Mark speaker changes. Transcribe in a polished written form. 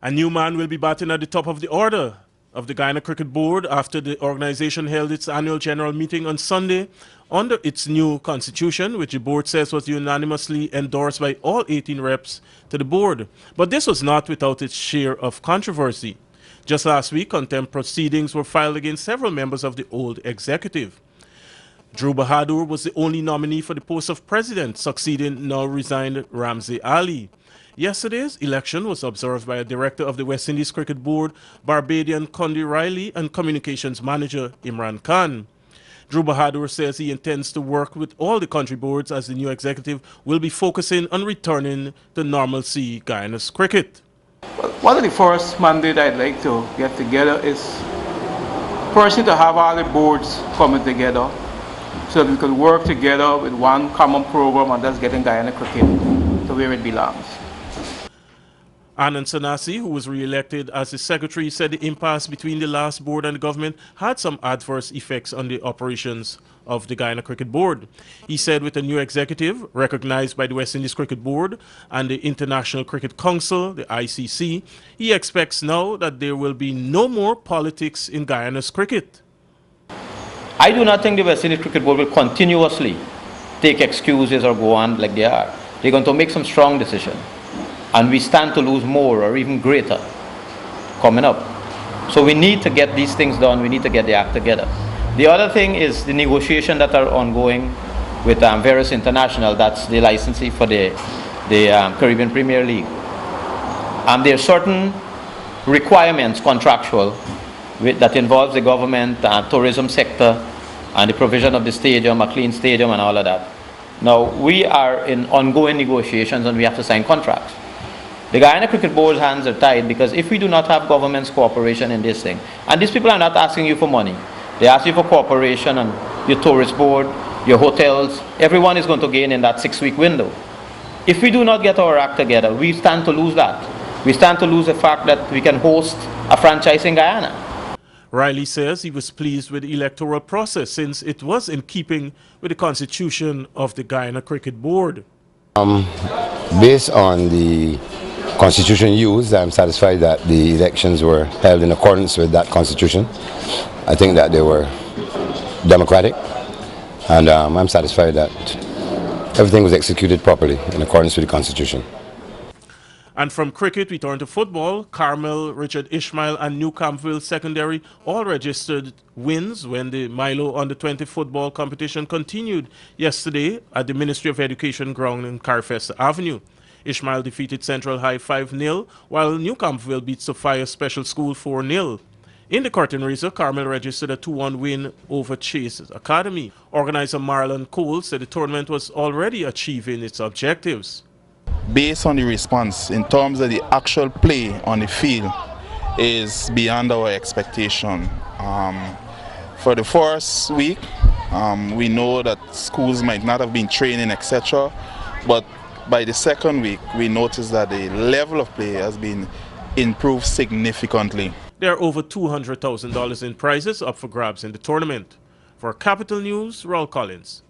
Speaker 1: A new man will be batting at the top of the order of the Guyana Cricket Board after the organization held its annual general meeting on Sunday under its new constitution, which the board says was unanimously endorsed by all 18 reps to the board. But this was not without its share of controversy. Just last week, contempt proceedings were filed against several members of the old executive. Drew Bahadur was the only nominee for the post of president, succeeding now resigned Ramsey Ali. Yesterday's election was observed by a director of the West Indies Cricket Board, Barbadian Condi Riley, and communications manager Imran Khan. Drew Bahadur says he intends to work with all the country boards as the new executive will be focusing on returning to normalcy Guyana's cricket.
Speaker 2: Well, one of the first mandate I'd like to get together is firstly to have all the boards coming together so that we could work together with one common program, and that's getting Guyana cricket to where it belongs.
Speaker 1: Anand Sanasi, who was re-elected as the secretary, said the impasse between the last board and the government had some adverse effects on the operations of the Guyana Cricket Board. He said with a new executive, recognized by the West Indies Cricket Board and the International Cricket Council, the ICC, he expects now that there will be no more politics in Guyana's cricket.
Speaker 3: I do not think the West Indies Cricket Board will continuously take excuses or go on like they are. They're going to make some strong decisions. And we stand to lose more or even greater coming up. So we need to get these things done. We need to get the act together. The other thing is the negotiations that are ongoing with various international, that's the licensee for the Caribbean Premier League. There are certain requirements, contractual, that involves the government, tourism sector, and the provision of the stadium, a clean stadium, and all of that. Now, we are in ongoing negotiations and we have to sign contracts. The Guyana Cricket Board's hands are tied because if we do not have government's cooperation in this thing, and these people are not asking you for money, they ask you for cooperation and your tourist board, your hotels, everyone is going to gain in that 6-week window. If we do not get our act together, we stand to lose that. We stand to lose the fact that we can host a franchise in Guyana.
Speaker 1: Riley says he was pleased with the electoral process since it was in keeping with the constitution of the Guyana Cricket Board.
Speaker 4: Based on the constitution used, I'm satisfied that the elections were held in accordance with that constitution. I think that they were democratic, and I'm satisfied that everything was executed properly in accordance with the constitution.
Speaker 1: And from cricket, we turn to football. Carmel, Richard Ishmael, and New Campville Secondary all registered wins when the Milo Under-20 football competition continued yesterday at the Ministry of Education ground in Carfest Avenue. Ishmael defeated Central High 5-0, while New Campville beat Sophia Special School 4-0. In the curtain raiser, Carmel registered a 2-1 win over Chase Academy. Organizer Marlon Cole said the tournament was already achieving its objectives.
Speaker 5: Based on the response in terms of the actual play on the field is beyond our expectation. For the first week, we know that schools might not have been training, etc. But by the second week, we noticed that the level of play has been improved significantly.
Speaker 1: There are over $200,000 in prizes up for grabs in the tournament. For Capital News, Raul Collins.